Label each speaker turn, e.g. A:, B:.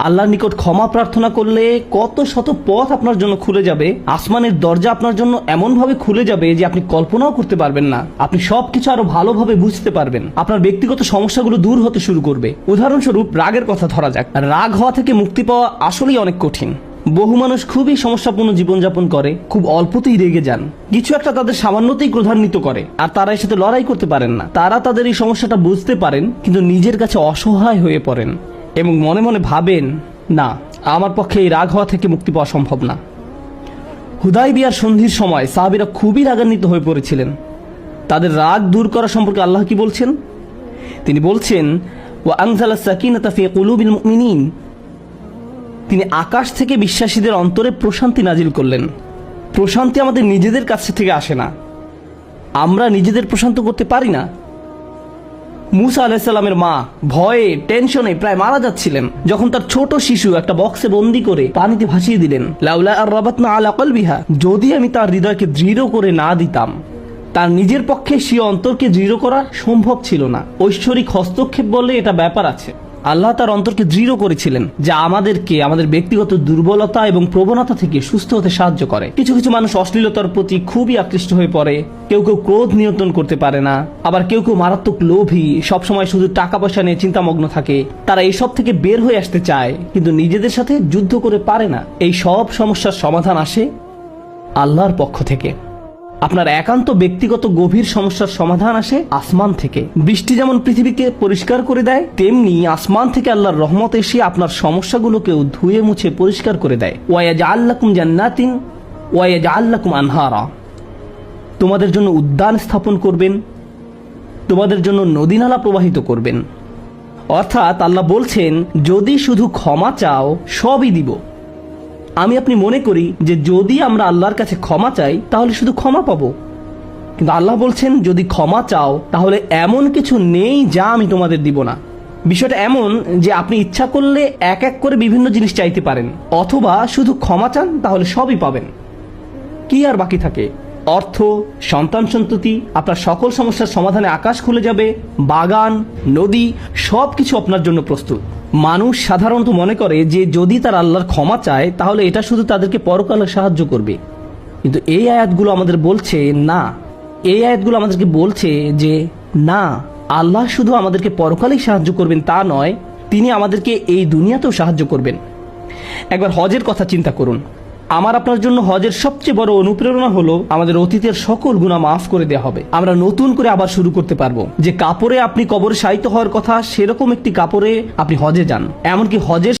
A: আল্লাহর নিকট ক্ষমা প্রার্থনা করলে কত শত পথ আপনার জন্য খুলে যাবে, আসমানের দরজা আপনার জন্য এমনভাবে খুলে যাবে যে আপনি কল্পনাও করতে পারবেন না। আপনি সবকিছু আরো ভালোভাবে বুঝতে পারবেন, আপনার ব্যক্তিগত সমস্যাগুলো দূর হতে শুরু করবে। উদাহরণস্বরূপ রাগের কথা ধরা যাক। রাগ হওয়া থেকে মুক্তি পাওয়া আসলেই অনেক কঠিন। বহু মানুষ খুবই সমস্যাপূর্ণ জীবনযাপন করে, খুব অল্পতেই রেগে যান, কিছু একটা তাদের সামান্যতেই ক্রোধান্বিত করে, আর তারা এর সাথে লড়াই করতে পারেন না। তারা তাদের এই সমস্যাটা বুঝতে পারেন, কিন্তু নিজের কাছে অসহায় হয়ে পড়েন এবং মনে মনে ভাবেন, না, আমার পক্ষে এই রাগ হওয়া থেকে মুক্তি পাওয়া সম্ভব না। হুদায়বিয়ার সন্ধির সময় সাহাবীরা খুবই রাগান্বিত হয়ে পড়েছিলেন। তাদের রাগ দূর করা সম্পর্কে আল্লাহ কি বলছেন? তিনি বলছেন, ওয়া আনজালা সাকিনাতা ফি কুলুবিল মুমিনিন, তিনি আকাশ থেকে বিশ্বাসীদের অন্তরে প্রশান্তি নাজিল করলেন। প্রশান্তি আমাদের নিজেদের কাছ থেকে আসে না, আমরা নিজেদের প্রশান্ত করতে পারি না। মুসা আলাইহিস সালামের মা ভয়ে টেনশনে প্রায় মারা যাচ্ছিলেন, যখন তার ছোট শিশু একটা বক্সে বন্দি করে পানিতে ভাসিয়ে দিলেন। লাউলা আর রাবাতনা আলা কলবিহা, যদি আমি তার হৃদয়কে দৃঢ় করে না দিতাম। তার নিজের পক্ষে সে অন্তরকে দৃঢ় করা সম্ভব ছিল না। ঐশ্বরিক হস্তক্ষেপ বলে এটা ব্যাপার আছে। আল্লাহ তার অন্তরকে দৃঢ় করেছিলেন, যা আমাদেরকে আমাদের ব্যক্তিগত দুর্বলতা এবং প্রবণতা থেকে সুস্থ হতে সাহায্য করে। কিছু কিছু মানুষ অশ্লীলতার প্রতি খুবই আকৃষ্ট হয়ে পড়ে, কেউ কেউ ক্রোধ নিয়ন্ত্রণ করতে পারে না, আবার কেউ কেউ মারাত্মক লোভী, সবসময় শুধু টাকা পয়সা নিয়ে চিন্তামগ্ন থাকে। তারা এইসব থেকে বের হয়ে আসতে চায়, কিন্তু নিজেদের সাথে যুদ্ধ করে পারে না। এই সব সমস্যার সমাধান আসে আল্লাহর পক্ষ থেকে। আপনার একান্ত ব্যক্তিগত গভীর সমস্যার সমাধান আসে আসমান থেকে। বৃষ্টি যেমন পৃথিবীকে পরিষ্কার করে দেয়, তেমনি আসমান থেকে আল্লাহর রহমত এসে আপনার সমস্যাগুলোকেও ধুয়ে মুছে পরিষ্কার করে দেয়। ওয়ায়াজআল লাকুম জান্নাতিন ওয়ায়াজআল লাকুম আনহারা, তোমাদের জন্য উদ্যান স্থাপন করবেন, তোমাদের জন্য নদীনালা প্রবাহিত করবেন। অর্থাৎ আল্লাহ বলছেন, যদি শুধু ক্ষমা চাও সবই দিব। আমি আপনি মনে করি যে যদি আমরা আল্লাহর কাছে ক্ষমা চাই তাহলে শুধু ক্ষমা পাবো, কিন্তু আল্লাহ বলছেন, যদি ক্ষমা চাও তাহলে এমন কিছু নেই যা আমি তোমাদের দিব না। বিষয়টা এমন যে আপনি ইচ্ছা করলে এক এক করে বিভিন্ন জিনিস চাইতে পারেন, অথবা শুধু ক্ষমা চান তাহলে সবই পাবেন। কি আর বাকি থাকে? অর্থ, সন্তান সন্ততি, আপনার সকল সমস্যার সমাধানে আকাশ খুলে যাবে, বাগান, নদী, সবকিছু আপনার জন্য প্রস্তুত। মানুষ সাধারণত মনে করে যে যদি তার আল্লাহর ক্ষমা চায় তাহলে এটা শুধু তাদেরকে পরকালে সাহায্য করবে, কিন্তু এই আয়াতগুলো আমাদের বলছে না। এই আয়াতগুলো আমাদেরকে বলছে যে না, আল্লাহ শুধু আমাদেরকে পরকালেই সাহায্য করবেন তা নয়, তিনি আমাদেরকে এই দুনিয়াতেও সাহায্য করবেন। একবার হজের কথা চিন্তা করুন। আমার আপনার জন্য হজের সবচেয়ে বড় অনুপ্রেরণা হলো আমাদের অতীতের সকল গুনাহ মাফ করে দেওয়া হবে। আমরা নতুন করে আবার শুরু করতে পারবো। যে কাপড়ে আপনি কবরে শায়িত হওয়ার কথা, সেরকম একটি কাপড়ে আপনি হজে যান। এমনকি হজের